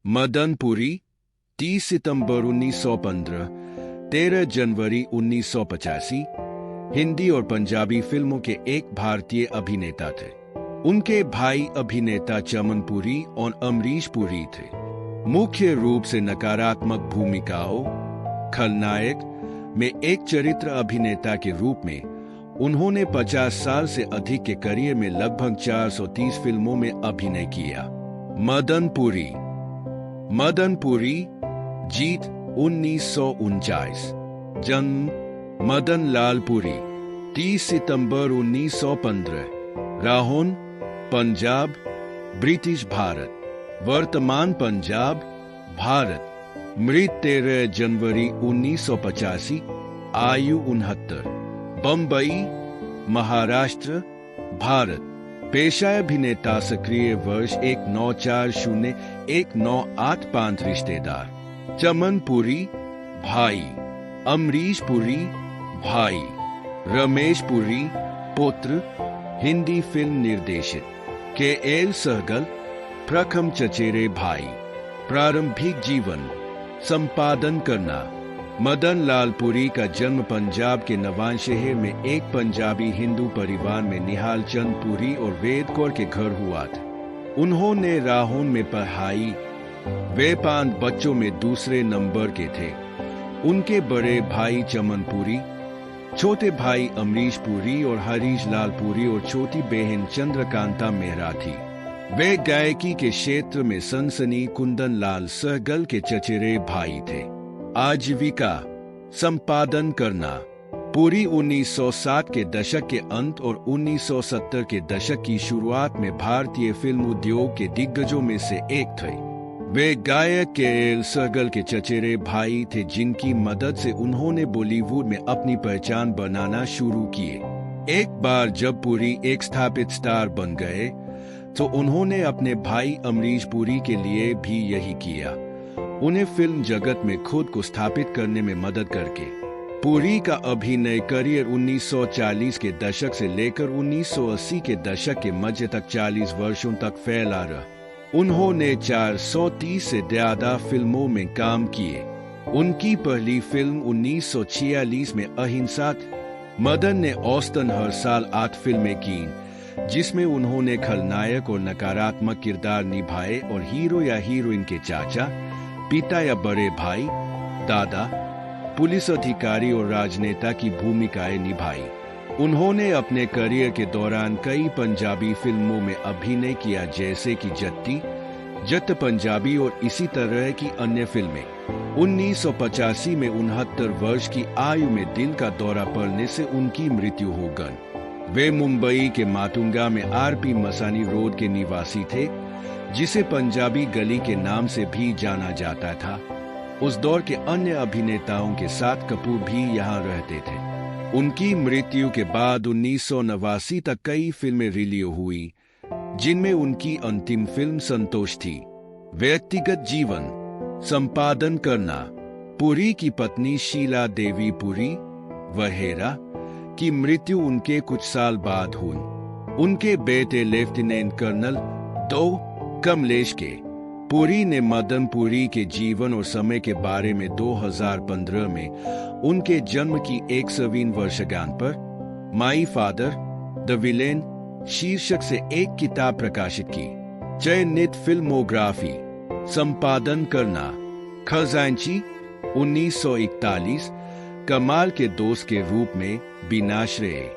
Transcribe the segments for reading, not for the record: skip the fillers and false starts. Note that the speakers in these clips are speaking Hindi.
मदनपुरी 30 सितंबर 1915, 13 जनवरी 1985 हिंदी और पंजाबी फिल्मों के एक भारतीय अभिनेता थे। उनके भाई अभिनेता चमन पुरी और अमरीश पुरी थे। मुख्य रूप से नकारात्मक भूमिकाओं, खलनायक में एक चरित्र अभिनेता के रूप में उन्होंने 50 साल से अधिक के करियर में लगभग 430 फिल्मों में अभिनय किया। मदनपुरी जीत 1949, जन्म मदन लाल पुरी 30 सितंबर 1915, राहोन पंजाब ब्रिटिश भारत, वर्तमान पंजाब भारत, मृत 13 जनवरी 1985, आयु 69, बम्बई महाराष्ट्र भारत, पेशा अभिनेता, सक्रिय वर्ष 1940-1985, रिश्तेदार चमन पुरी भाई, अमरीश पुरी भाई, रमेश पुरी पुत्र, हिंदी फिल्म निर्देशित के.एल. सहगल, प्रथम चचेरे भाई, प्रारंभिक जीवन, संपादन करना। मदन लाल पुरी का जन्म पंजाब के नवांशहर में एक पंजाबी हिंदू परिवार में निहाल चंद पुरी और वेद कौर के घर हुआ था। उन्होंने राहोन में पढ़ाई। वे 5 बच्चों में दूसरे नंबर के थे। उनके बड़े भाई चमन पुरी, छोटे भाई अमरीश पुरी और हरीश लाल पुरी और छोटी बहन चंद्रकांता मेहरा थी। वे गायकी के क्षेत्र में सनसनी कुंदन लाल सहगल के चचेरे भाई थे। आजीविका, संपादन करना। पुरी 1960 के दशक के अंत और 1970 के दशक की शुरुआत में भारतीय फिल्म उद्योग के दिग्गजों में से एक थे। वे गायक के.एल. सहगल के चचेरे भाई थे, जिनकी मदद से उन्होंने बॉलीवुड में अपनी पहचान बनाना शुरू किए। एक बार जब पुरी एक स्थापित स्टार बन गए तो उन्होंने अपने भाई अमरीश पुरी के लिए भी यही किया, उन्हें फिल्म जगत में खुद को स्थापित करने में मदद करके। पुरी का अभिनय करियर 1940 के दशक से लेकर 1980 के दशक के मध्य तक 40 वर्षों तक फैला रहा। उन्होंने 430 से ज्यादा फिल्मों में काम किए। उनकी पहली फिल्म 1946 में अहिंसा थी। मदन ने औसतन हर साल 8 फिल्में की, जिसमें उन्होंने खलनायक और नकारात्मक किरदार निभाए और हीरो या हीरोइन के चाचा, पिता या बड़े भाई, दादा, पुलिस अधिकारी और राजनेता की भूमिकाएं निभाई। उन्होंने अपने करियर के दौरान कई पंजाबी फिल्मों में अभिनय किया, जैसे कि जट पंजाबी और इसी तरह की अन्य फिल्में। 1985 में 69 वर्ष की आयु में दिल का दौरा पड़ने से उनकी मृत्यु हो गई। वे मुंबई के माटुंगा में आर.पी. मसानी रोड के निवासी थे, जिसे पंजाबी गली के नाम से भी जाना जाता था। उस दौर के अन्य अभिनेताओं के साथ कपूर भी यहाँ रहते थे। उनकी मृत्यु के बाद 1989 तक कई फिल्में रिलीज हुई, जिनमें उनकी अंतिम फिल्म संतोष थी। व्यक्तिगत जीवन, संपादन करना। पुरी की पत्नी शीला देवी पुरी वहेरा की मृत्यु उनके कुछ साल बाद हुई। उनके बेटे लेफ्टिनेंट कर्नल कमलेश के पुरी ने मदन पुरी के जीवन और समय के बारे में 2015 में उनके जन्म की 100वीं वर्षगांठ पर माई फादर द विलेन शीर्षक से एक किताब प्रकाशित की। चयनित फिल्मोग्राफी, संपादन करना। खजांची 1941, कमाल के दोस्त के रूप में बिनाश्रेय,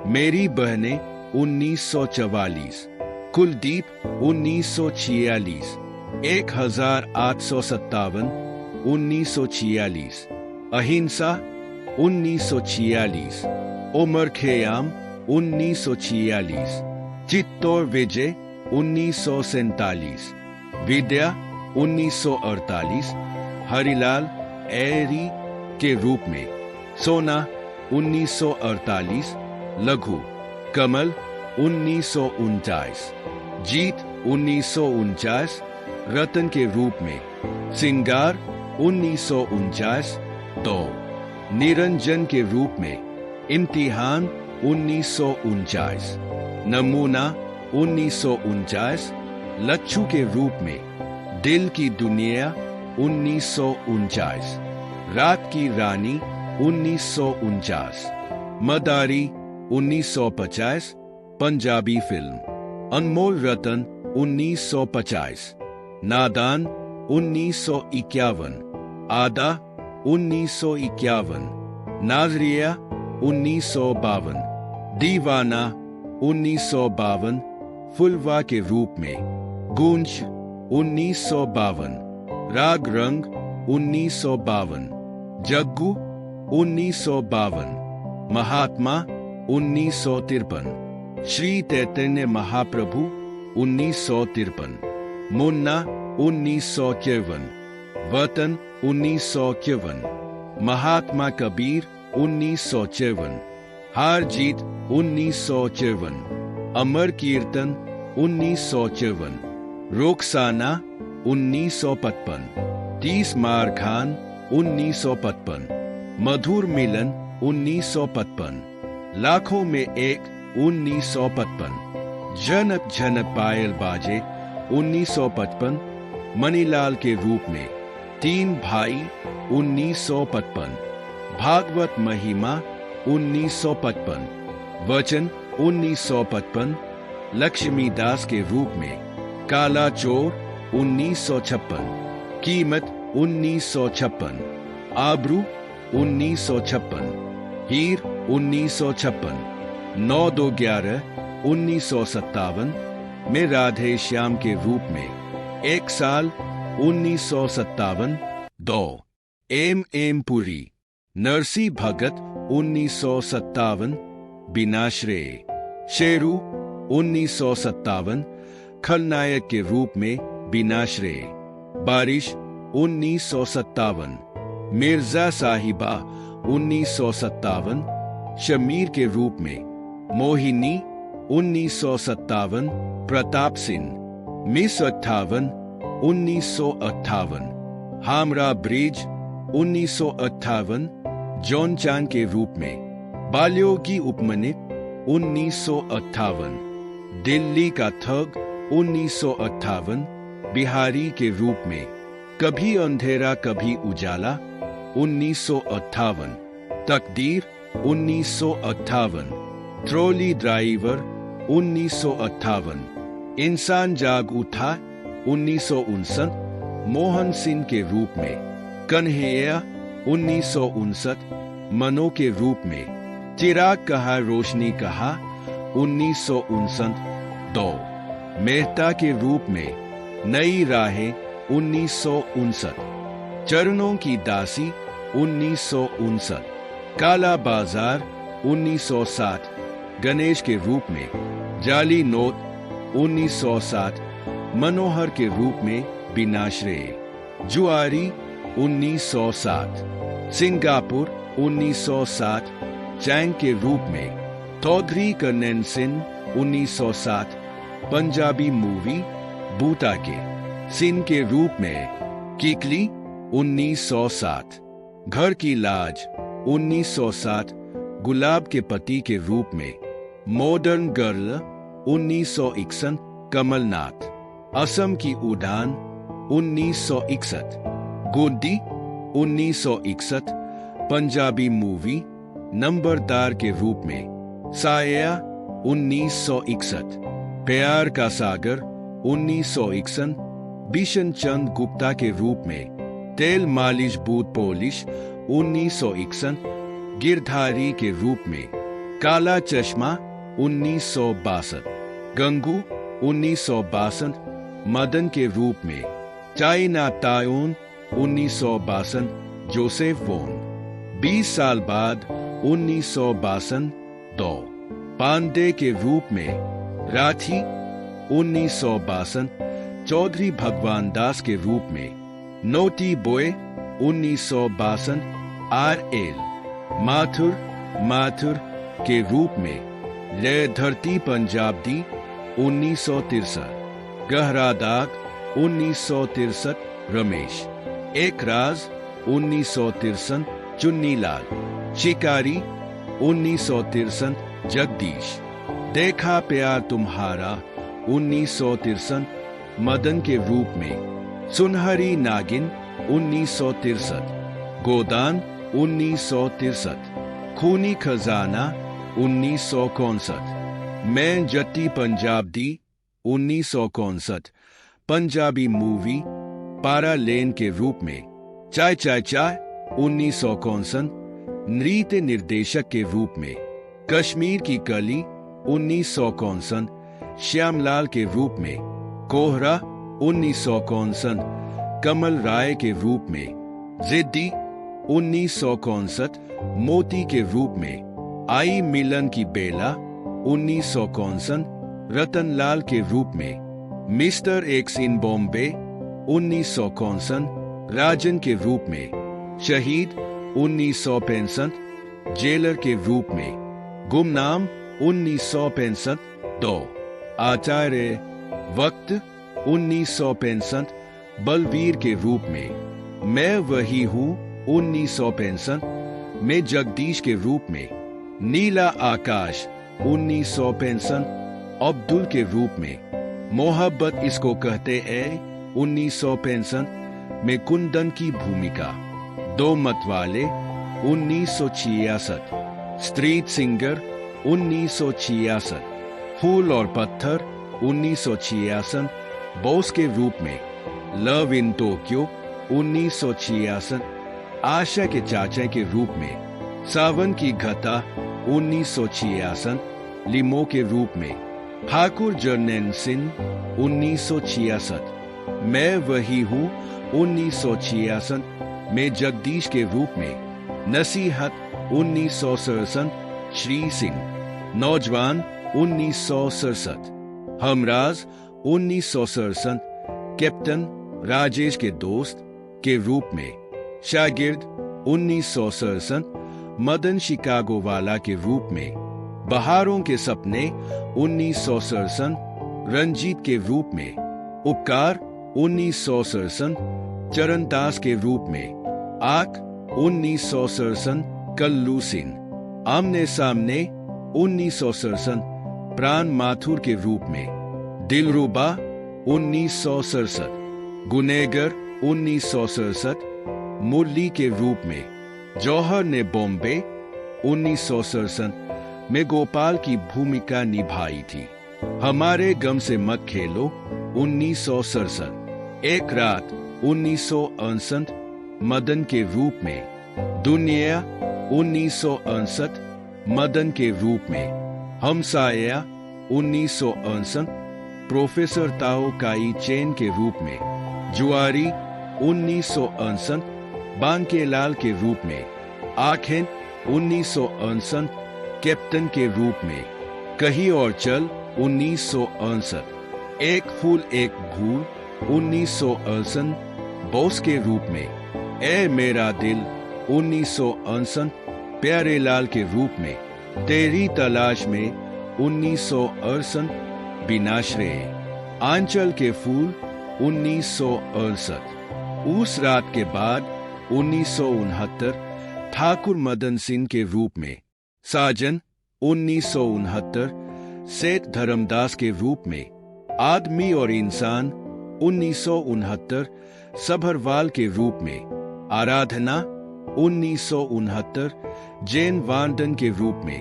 मेरी बहनें 1944, कुलदीप 1946, 1857 1946, अहिंसा 1946, उमर खयाम 1946, चित्तौड़ विजय 1947, विद्या 1948, हरिलाल एरी के रूप में, सोना 1948, लघु कमल 1949, जीत 1949, रतन के रूप में, सिंगार 1949, तो निरंजन के रूप में, इम्तिहान 1949, नमूना 1949, लच्छू के रूप में, दिल की दुनिया 1949, रात की रानी 1949, मदारी 1950, पंजाबी फिल्म, अनमोल रतन 1950, नादान 1951, आदा 1951, नाजरिया 1952, दीवाना 1952, फुलवा के रूप में, गूंज 1952, राग रंग 1952, जग्गू 1952, महात्मा 1953, श्री चैतन्य महाप्रभु 1953, मुन्ना 1951, वतन 1951, महात्मा कबीर 1954, हार जीत 1954, अमर कीर्तन 1954, रोकसाना 1955, 30 मार खान 1955, मधुर मिलन 1955, लाखों में एक 1955, झनक झनक पायल बाजे 1955, मणिलाल के रूप में, 3 भाई 1955, भागवत महिमा 1955, वचन 1955, लक्ष्मीदास के रूप में, काला चोर 1956, कीमत 1956, आबरू 1956, हीर 1956, 9-2-11 1957 में राधे श्याम के रूप में, 1 साल 1957, 2 एम पुरी, नरसी भगत 1957, बिनाश्रेय, शेरू 1957, खलनायक के रूप में, बिनाश्रेय, बारिश 1957, मिर्जा साहिबा 1957, शमीर के रूप में, मोहिनी 1957, प्रताप सिंह, मिस 58 1958, हामरा ब्रिज 1958, जॉन चांद के रूप में, बाल्योगी उपमनित 1958, दिल्ली का थग 1958, बिहारी के रूप में, कभी अंधेरा कभी उजाला 1958, तकदीर 1958, ट्रॉली ड्राइवर 1958, इंसान जाग उठा 1959, मोहन सिंह के रूप में, कन्हैया 1959, मनो के रूप में, चिराग कहा रोशनी कहा 1959, 2 मेहता के रूप में, नई राहें 1959, चरणों की दासी 1959, काला बाजार 1960, गणेश के रूप में, जाली नोट 1960, मनोहर के रूप में, बिनाश्रेय, जुआरी 1960, सिंगापुर 1960, चैंग के रूप में, चौधरी कन्नन सिंह 1960, पंजाबी मूवी बूटा के सिंह के रूप में, किकली 1960, घर की लाज 1960, गुलाब के पति के रूप में, मॉडर्न गर्ल 1961, कमलनाथ, असम की उड़ान 1961, गुड्डी 1961, पंजाबी मूवी नंबरदार के रूप में, साया 1961, प्यार का सागर 1961, बिशन चंद गुप्ता के रूप में, तेल मालिश बूथ पॉलिश 1961, गिरधारी के रूप में, काला चश्मा 1962, गंगू 1962, मदन के रूप में, चाइना ताउन 1962, जोसेफ वोन, 20 साल बाद 1962, 2 पांडे के रूप में, राठी 1962, चौधरी भगवान दास के रूप में, नोटी बॉय 1962, RL, माथुर के रूप में, ले धरती पंजाब दी 1963, गहरा दाग 1963, रमेश, एक राज 1963, चुन्नीलाल, शिकारी 1963, जगदीश, देखा प्यार तुम्हारा 1963, मदन के रूप में, सुनहरी नागिन 1963, गोदान 1963, खूनी खजाना 1961, मैं जट्टी पंजाब दी 1961, पंजाबी मूवी पारा लेन के रूप में, चाय चाय चाय 1961, नृत्य निर्देशक के रूप में, कश्मीर की कली 1961, श्यामलाल के रूप में, कोहरा 1961, कमल राय के रूप में, जिद्दी 1961, मोती के रूप में, आई मिलन की बेला 1961, रतनलाल के रूप में, मिस्टर एक्स इन बॉम्बे 1961, राजन के रूप में, शहीद 1965, जेलर के रूप में, गुमनाम 1965, दो, आचार्य वक्त 1965, बलवीर के रूप में, मैं वही हूँ 1965, मैं जगदीश के रूप में, नीला आकाश 1965, अब्दुल के रूप में, मोहब्बत इसको कहते हैं 1965, में कुंदन की भूमिका, दो मतवाले 1966, स्ट्रीट सिंगर 1966, फूल और पत्थर 1966, बॉस के रूप में, लव इन टोक्यो 1966, आशा के चाचा के रूप में, सावन की घटा 1966, लिमो के रूप में, ठाकुर जरनैन सिंह 1966, मैं वही हूँ 1966, में जगदीश के रूप में, नसीहत 1967, श्री सिंह, नौजवान 1967, हमराज 1967, कैप्टन राजेश के दोस्त के रूप में, शागिर्द 1967, मदन शिकागो वाला के रूप में, बहारों के सपने 1967, रंजीत के रूप में, उपकार 1967, चरणदास के रूप में, आक 1967, कल्लू सिंह, आमने सामने 1967, प्राण माथुर के रूप में, दिलरुबा 1967, गुनेगर 1967, मुरली के रूप में, जौहर ने बॉम्बे 1967 में गोपाल की भूमिका निभाई थी, हमारे गम से मत खेलो 1967, एक रात 1968, मदन के रूप में, दुनिया 1968, मदन के रूप में, हमसाया 1968, प्रोफेसर ताओ काई चेन के रूप में, जुआरी 1968, बांकेलाल के रूप में, आखें 1968, कैप्टन के रूप में, कहीं और चल 1968, एक फूल एक भूल 1968, बॉस के रूप में, ए मेरा दिल 1968, प्यारे लाल के रूप में, तेरी तलाश में 1968, बिनाश्रेय, आंचल के फूल 1968, उस रात के बाद 1969, ठाकुर मदन सिंह के रूप में, साजन 1969, सेठ धर्मदास के रूप में, आदमी और इंसान 1969, सभरवाल के रूप में, आराधना 1969, जैन वांडन के रूप में,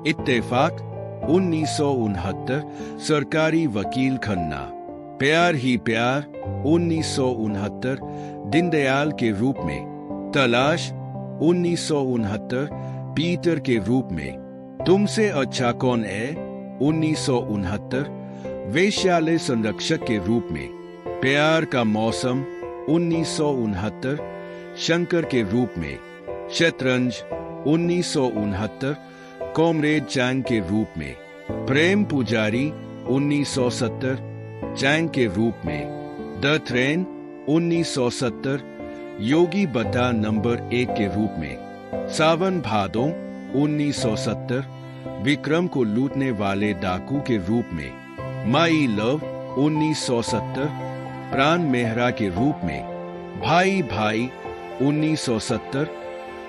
इत्तेफाक 1969, सरकारी वकील खन्ना, प्यार ही प्यार 1969, दीनदयाल के रूप में, तलाश 1969, पीटर के रूप में, तुमसे अच्छा कौन है 1969, वेश्यालय संरक्षक के रूप में, प्यार का मौसम 1969, शंकर के रूप में, शतरंज 1969, कॉमरेड चैंग के रूप में, प्रेम पुजारी 1970, चैंग के रूप में, द ट्रेन 1970, योगी बता नंबर 1 के रूप में, सावन भादों 1970, विक्रम को लूटने वाले डाकू के रूप में, माई लव 1970, प्राण मेहरा के रूप में, भाई भाई 1970,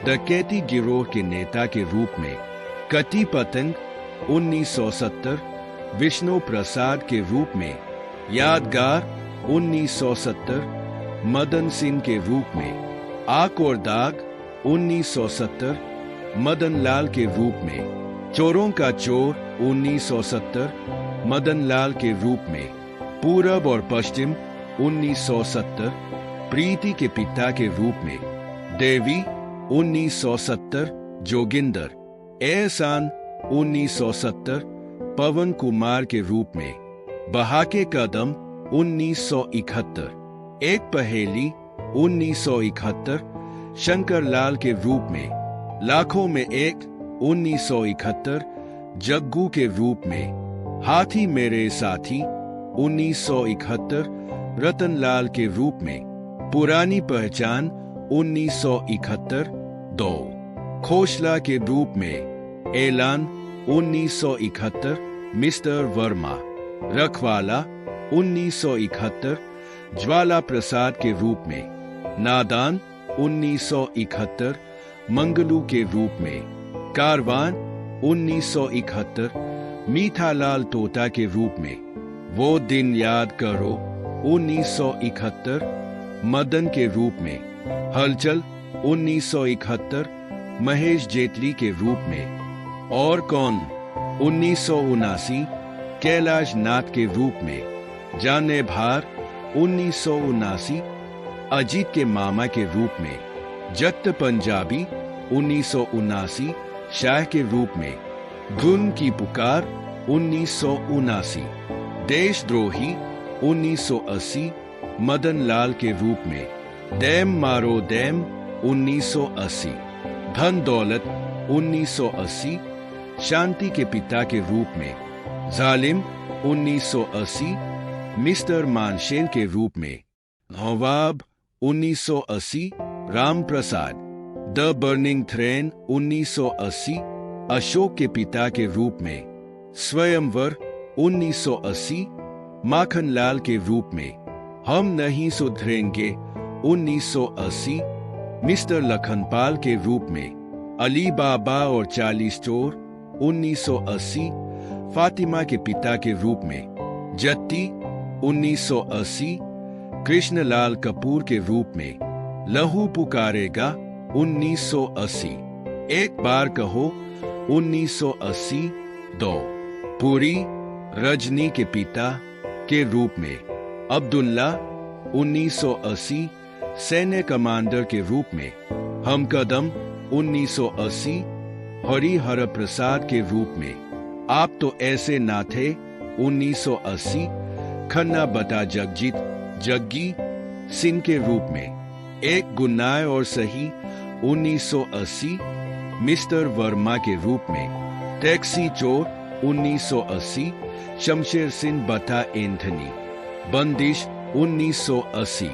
डकैती गिरोह के नेता के रूप में, कटी पतंग 1970, विष्णु प्रसाद के रूप में, यादगार 1970, मदन सिंह के रूप में। आग और दाग 1970 मदन लाल के रूप में। चोरों का चोर 1970 मदन लाल के रूप में। पूरब और पश्चिम 1970 प्रीति के पिता के रूप में। देवी 1970 जोगिंदर। एहसान 1970 पवन कुमार के रूप में। बहाके कदम 1971। एक पहेली 1971 शंकर लाल के रूप में। लाखों में एक 1971 जग्गू के रूप में। हाथी मेरे साथी 1971 रतनलाल के रूप में। पुरानी पहचान 1971 दो खोसला के रूप में। ऐलान 1971 मिस्टर वर्मा। रखवाला 1971 ज्वाला प्रसाद के रूप में। नादान 1971 मंगलू के रूप में। कारवान 1971 मीठालाल तोता के रूप में। वो दिन याद करो 1971 मदन के रूप में। हलचल 1971 महेश जेटली के रूप में। और कौन 1979 कैलाश नाथ के रूप में। जाने भार 1979 अजीत के मामा के रूप में। जट पंजाबी 1979 शाह के रूप में। धुन की पुकार 1979। देशद्रोही 1980 मदन लाल के रूप में। डैम मारो डैम 1980। धन दौलत 1980 शांति के पिता के रूप में। जालिम 1980 मिस्टर मानशेन के रूप में। नवाब 1980 Ram Prasad. The burning train 1980 Ashok के पिता के रूप में। स्वयंवर 1980 माखनलाल के रूप में। हम नहीं सुधरेंगे 1980 मिस्टर लखनपाल के रूप में। अली बाबा और 40 चोर 1980 फातिमा के पिता के रूप में। जत्ती 1980 कृष्णलाल कपूर के रूप में। लहू पुकारेगा 1980। एक बार कहो 1980 दो पुरी रजनी के पिता के रूप में। अब्दुल्ला 1980 सैन्य कमांडर के रूप में। हमकदम 1980 हरिहर प्रसाद के रूप में। आप तो ऐसे ना थे 1980 खन्ना बटा जगजीत जग्गी सिंह के रूप में। एक गुनाह और सही 1980 मिस्टर वर्मा के रूप में। टैक्सी चोर 1980 शमशेर सिंह बटा एंथनी। बंदिश 1980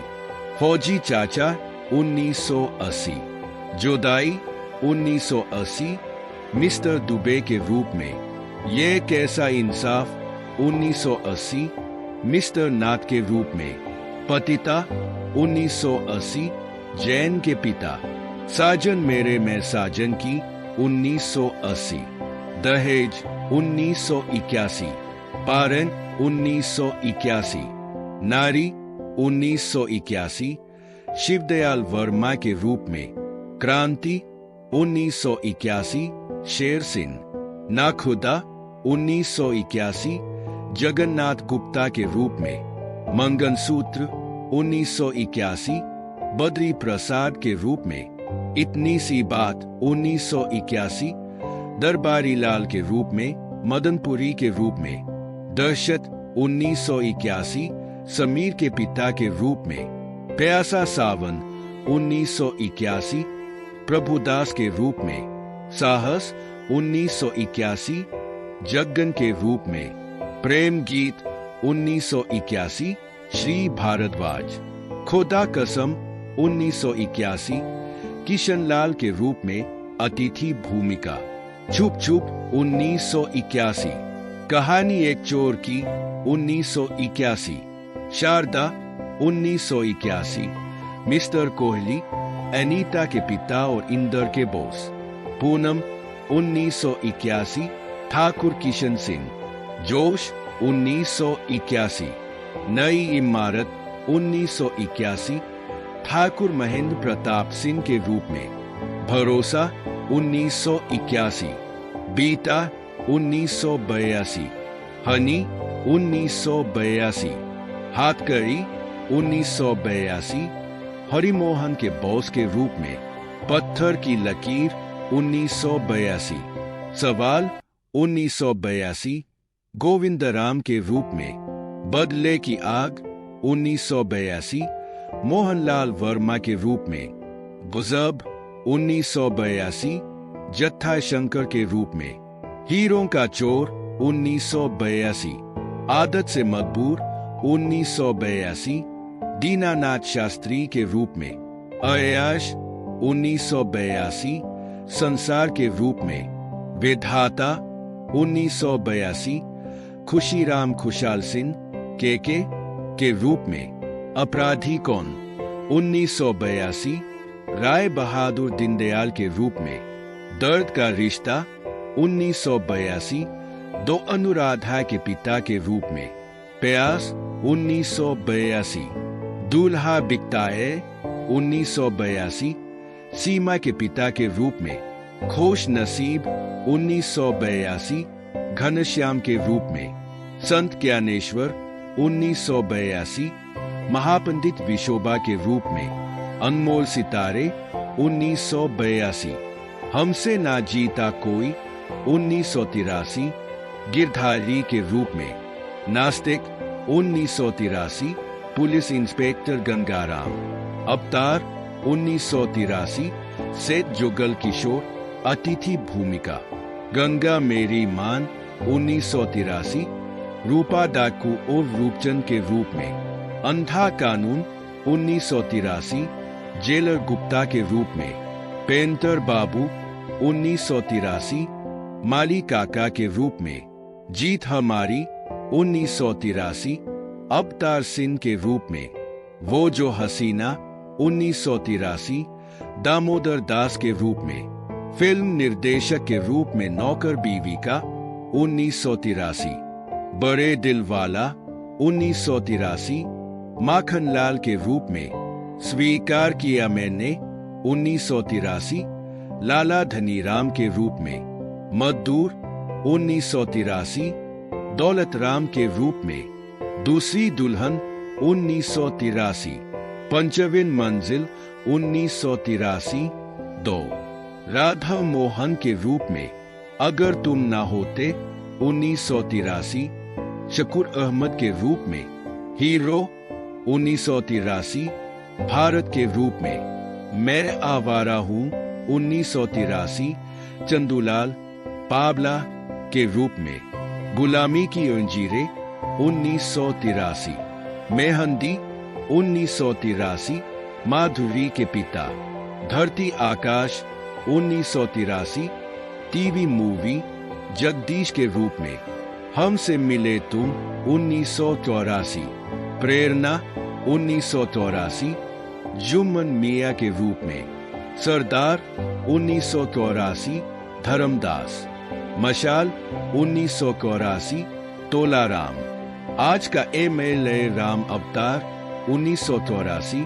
फौजी चाचा 1980। जुदाई 1980 मिस्टर दुबे के रूप में। ये कैसा इंसाफ 1980 मिस्टर नाथ के रूप में। पतिता 1980 जैन के पिता। साजन मेरे में साजन की 1980। दहेज 1981। पारन 1981। नारी 1981 शिवदयाल वर्मा के रूप में। क्रांति 1981 शेर सिंह। नाखुदा 1981 जगन्नाथ गुप्ता के रूप में। मंगलसूत्र 1981 बद्री प्रसाद के रूप में। इतनी सी बात 1981 दरबारी लाल के रूप में। मदनपुरी के रूप में। दहशत 1981 समीर के पिता के रूप में। प्यासा सावन 1981 प्रभुदास के रूप में। साहस 1981 जग्गन के रूप में। प्रेम गीत 1981 श्री भारद्वाज। खुदा कसम 1981 किशनलाल के रूप में अतिथि भूमिका। छुप छुप 1981 कहानी एक चोर की 1981। शारदा 1981 मिस्टर कोहली अनीता के पिता और इंदर के बॉस। पूनम 1981 ठाकुर किशन सिंह। जोश 1981 नई इमारत 1981 ठाकुर महेंद्र प्रताप सिंह के रूप में। भरोसा 1981, बीटा 1982, हनी 1982, हाथकड़ी 1982, हरिमोहन के बॉस के रूप में। पत्थर की लकीर 1982, सवाल 1982, गोविंदराम के रूप में। बदले की आग 1982, मोहनलाल वर्मा के रूप में। गुजब 1982, जत्था शंकर के रूप में। हीरों का चोर 1982, आदत से मजबूर 1982, दीनानाथ शास्त्री के रूप में। अयाश 1982, संसार के रूप में। विधाता 1982, खुशीराम खुशाल सिंह के रूप में। अपराधी कौन 1982, राय बहादुर दीनदयाल के रूप में। दर्द का रिश्ता 1982, दो अनुराधा के पिता के रूप में। प्यास 1982, दूल्हा बिकता है 1982, सीमा के पिता के रूप में। खुश नसीब 1982, घनश्याम के रूप में। संत ज्ञानेश्वर 1982, महापंडित विशोबा के रूप में। अनमोल सितारे 1982, हमसे ना जीता कोई 1983, गिरधारी के रूप में। नास्तिक 1983, पुलिस इंस्पेक्टर गंगाराम। अवतार 1983, सेठ जुगल किशोर, अतिथि भूमिका। गंगा मेरी मान 1983, रूपा डाकू और रूपचंद के रूप में। अंधा कानून 1983, जेलर गुप्ता के रूप में। पेंटर बाबू 1983, माली काका के रूप में। जीत हमारी 1983, अवतार सिंह के रूप में। वो जो हसीना 1983, दामोदर दास के रूप में। फिल्म निर्देशक के रूप में नौकर बीवी का 1983, बड़े दिल वाला 1983, माखनलाल के रूप में। स्वीकार किया मैंने 1983, लाला धनीराम के रूप में। मजदूर 1983, दौलत राम के रूप में। दूसरी दुल्हन 1983, पंचवीं मंजिल 1983, 2 राधा मोहन के रूप में। अगर तुम ना होते 1983, शकूर अहमद के रूप में। हीरो 1983, भारत के रूप में। मैं आवारा हूँ 1983, चंदूलाल पाबला के रूप में। गुलामी की अंजीरें 1983, मेहंदी 1983, माधुरी के पिता। धरती आकाश 1983, टीवी मूवी जगदीश के रूप में। हमसे मिले तुम 1984, प्रेरणा 1984, जुम्मन मियां के रूप में। सरदार 1984, धर्मदास। मशाल 1984, तोलाराम। आज का MLA राम अवतार 1984,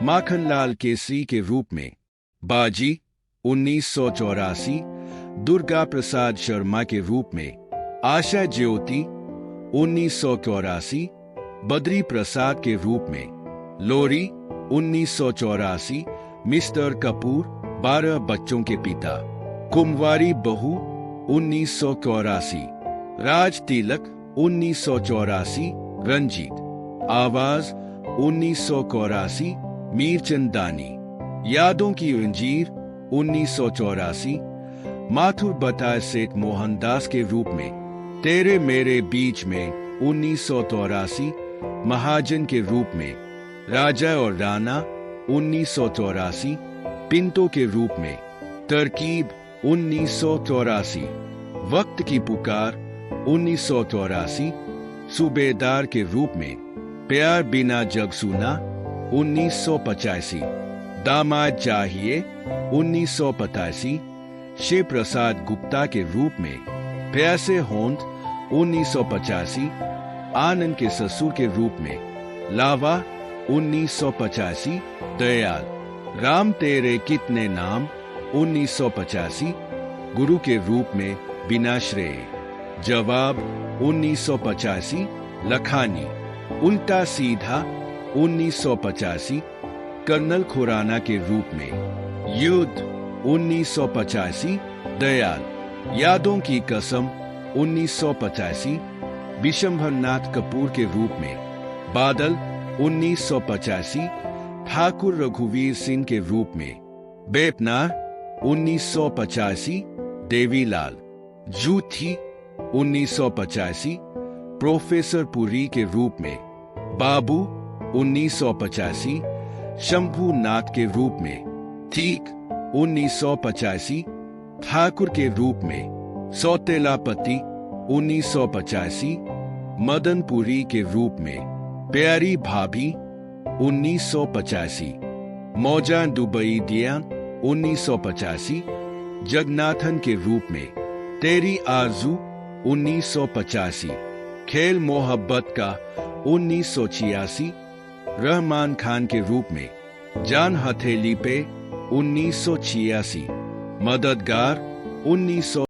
माखनलाल केसरी के रूप में। बाजी 1984, दुर्गा प्रसाद शर्मा के रूप में। आशा ज्योति 1984, बद्री प्रसाद के रूप में। लोरी 1984, मिस्टर कपूर 12 बच्चों के पिता। कुंवारी बहू 1984, राज तिलक 1984, रंजीत। आवाज 1984, मीरचंदानी। यादों की अंजीर 1984, माथुर बताए सेठ मोहनदास के रूप में। तेरे मेरे बीच में 1984, महाजन के रूप में। राजा और राणा 1984, पिंटो के रूप में। तरकीब 1984, वक्त की पुकार 1984, सूबेदार के रूप में। प्यार बिना जग सुना 1985, दामाद चाहिए 1985, शिव प्रसाद गुप्ता के रूप में। प्यासे होंद 1985, आनंद के ससुर के रूप में। लावा 1985 दयाल। राम तेरे कितने नाम 1985 गुरु के रूप में बिना श्रेय। जवाब 1985 लखानी। उल्टा सीधा 1985 कर्नल खुराना के रूप में। युद्ध 1985 दयाल। यादों की कसम 1985 विशंभरनाथ कपूर के रूप में। बादल 1985 ठाकुर रघुवीर सिंह के रूप में। बेपनार 1985 देवीलाल। जूठी 1985 प्रोफेसर पुरी के रूप में। बाबू 1985 शंभूनाथ के रूप में। ठीक 1985 ठाकुर के रूप में। सौतेला पति 1985 मदनपुरी के रूप में। प्यारी भाभी 1985 मौजा दुबई दिया 1985 जगन्नाथन के रूप में। तेरी आरजू 1985 खेल मोहब्बत का 1986 रहमान खान के रूप में। जान हथेली पे 1986 मददगार 1900